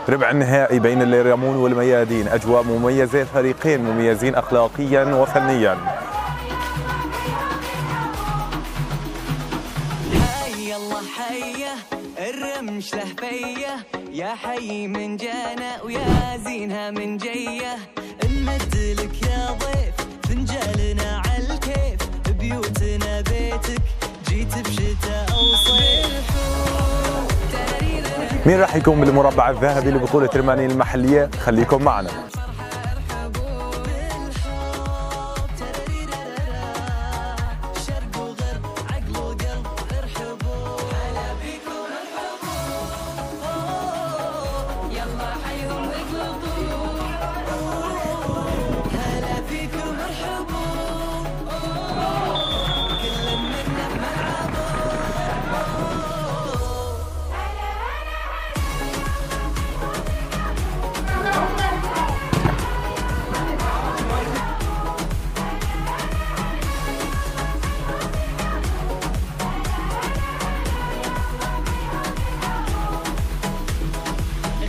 ربع النهائي بين الريامون والميادين، أجواء مميزة، فريقين مميزين أخلاقيا وفنيا. حي الله حيه الرمش له فيه، يا حي من جانا ويا زينها من جيه، نمد لك يا ضيف فنجالنا عالكيف، بيوتنا بيتك جيت بشتاء او صيف. مين راح يكون بالمربع الذهبي لبطولة رمانين المحلية؟ خليكم معنا.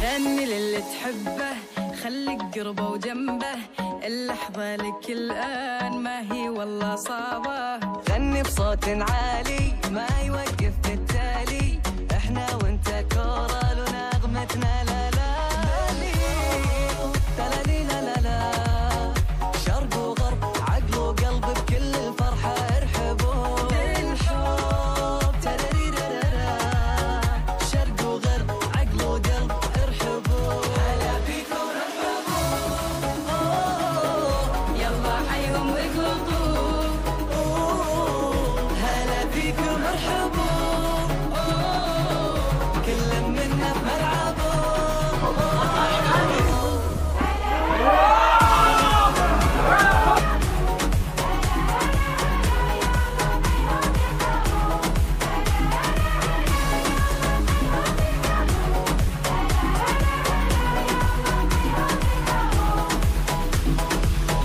غني للي تحبه خليك قربه وجنبه، اللحظة لك الآن ما هي والله صعبة، غني بصوت عالي ما يوقف بالتالي، احنا وانت كورال ونغمتنا لا لا تلالي لا لا لا، شرق وغرب عقل وقلب بكل الفرحة ارحبوا بالحب تراريرارا، شرق وغرب عقل وقلب ارحبوا، هلا بيكم ارحبوا، يلا حيهم واقلبوا، هلا بيكم ارحبوا، كل منا بملعبه.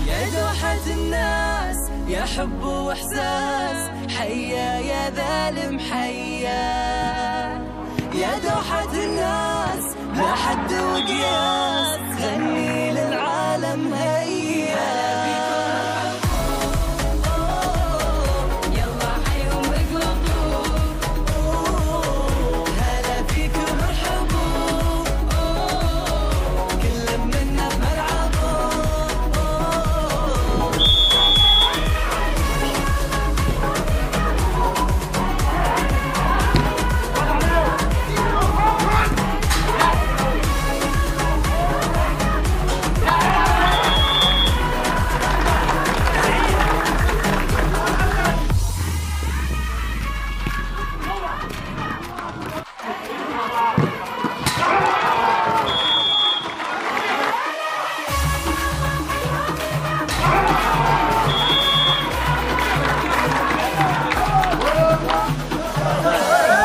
يا دوحة الناس يا حب واحساس، حيا يا ذالم حيا، يا دوحة الناس لا حد وقياس، غني للعالم هيا، يلا حيهم اقلبوا، هلا فيكم ارحبوا، كل منا بملعبه.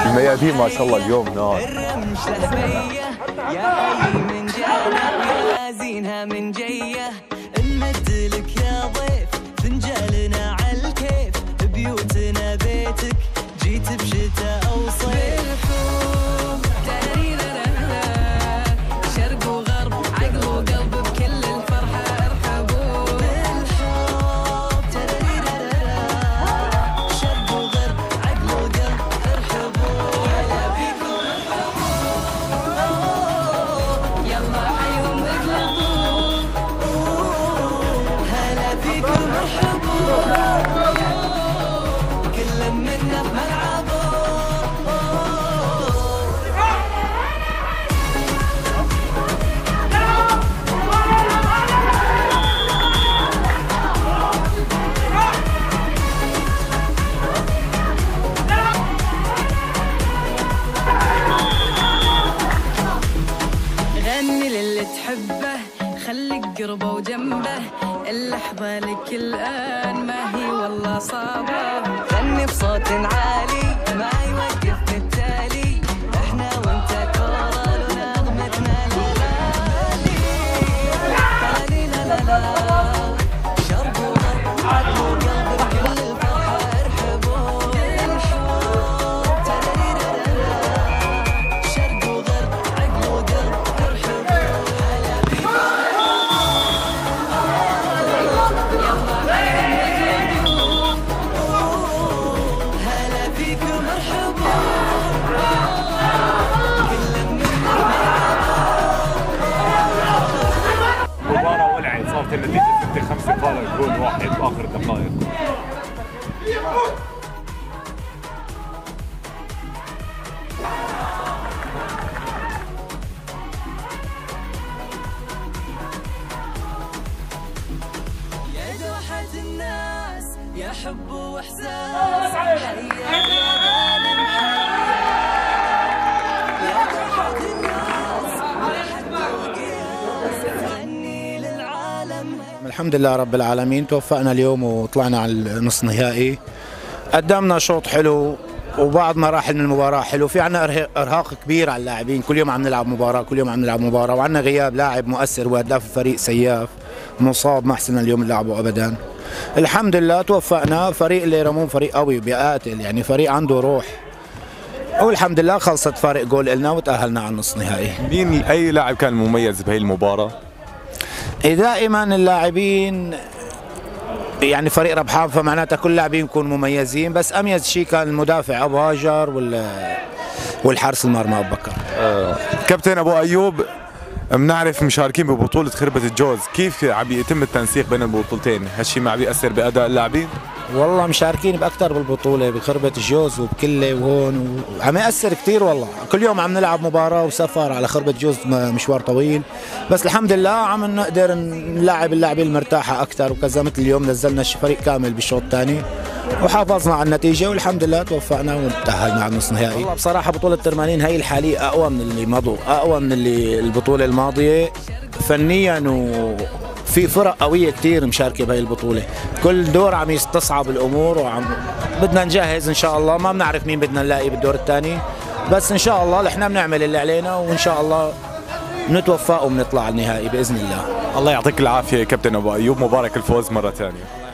الميادين ما شاء الله اليوم نار. الرمش له فيه، يا حي من جانا ويا زينها من جيه، نمد لك يا ضيف فنجالنا عالكيف، بيوتنا بيتك جيت بشتاء او صيف، شرق وغرب عقل وقلب بكل الفرحة ارحبوا بالحب تراريرارا، شرق وغرب عقل وقلب ارحبوا، هلا بيكم ارحبوا، يلا حيهم اقلبوا، هلا بيكم ارحبوا، كل منا بملعبه. غني للي تحبه خليك قربه وجنبه، اللحظة لك الآن ما هي والله صعبة، غني بصوت عالي ما يوقف بالتالي، احنا وانت كورال ونغمتنا لا لا تلالي لا لا لا، شرق وغرب عقل وقلب بكل الفرحة ارحبوا بالحب تراريرارا، شرق وغرب عقل وقلب ارحبوا. يا دوحة الناس يا حب واحساس حيا الغالي محيا يا دوحة الناس يا حب وقياس غني للعالم. الحمد لله رب العالمين، توفقنا اليوم وطلعنا على النص نهائي. قدمنا شوط حلو وبعض مراحل من المباراة حلو. في عنا إرهاق كبير على اللاعبين، كل يوم عم نلعب مباراة كل يوم عم نلعب مباراة، وعنا غياب لاعب مؤثر وهداف الفريق سياف مصاب ما حسنا اليوم نلعبه أبدا. الحمد لله توفقنا. فريق الليرمون فريق قوي بيقاتل، يعني فريق عنده روح، والحمد لله خلصت فارق جول إلنا وتأهلنا على النص نهائي. مين أي لاعب كان مميز بهي المباراة؟ دائما اللاعبين يعني فريق ربحان، فمعناتها كل لاعبين يكونوا مميزين، بس اميز شيء كان المدافع ابو هاجر والحارس المرمى ابو بكر. كابتن ابو ايوب، بنعرف مشاركين ببطولة خربة الجوز، كيف عم يتم التنسيق بين البطولتين؟ هالشيء ما عم بيأثر بأداء اللاعبين؟ والله مشاركين بأكثر بالبطولة بخربة الجوز وبكلة وهون، وعم يأثر كثير والله. كل يوم عم نلعب مباراة وسفر على خربة جوز مشوار طويل، بس الحمد لله عم نقدر نلعب اللاعبين المرتاحة أكثر وكذا. مثل اليوم نزلنا فريق كامل بالشوط الثاني وحافظنا على النتيجة والحمد لله توفقنا وتأهلنا على النص نهائي. والله بصراحة بطولة ترمانين هي الحالية أقوى من اللي مضوا، أقوى من اللي البطولة الماضية فنيا، وفي فرق قوية كتير مشاركة بهي البطولة. كل دور عم يستصعب الأمور بدنا نجهز إن شاء الله. ما بنعرف مين بدنا نلاقي بالدور الثاني، بس إن شاء الله نحن بنعمل اللي علينا وإن شاء الله نتوفق وبنطلع على النهائي بإذن الله. الله يعطيك العافية كابتن أبو أيوب، مبارك الفوز مرة ثانية.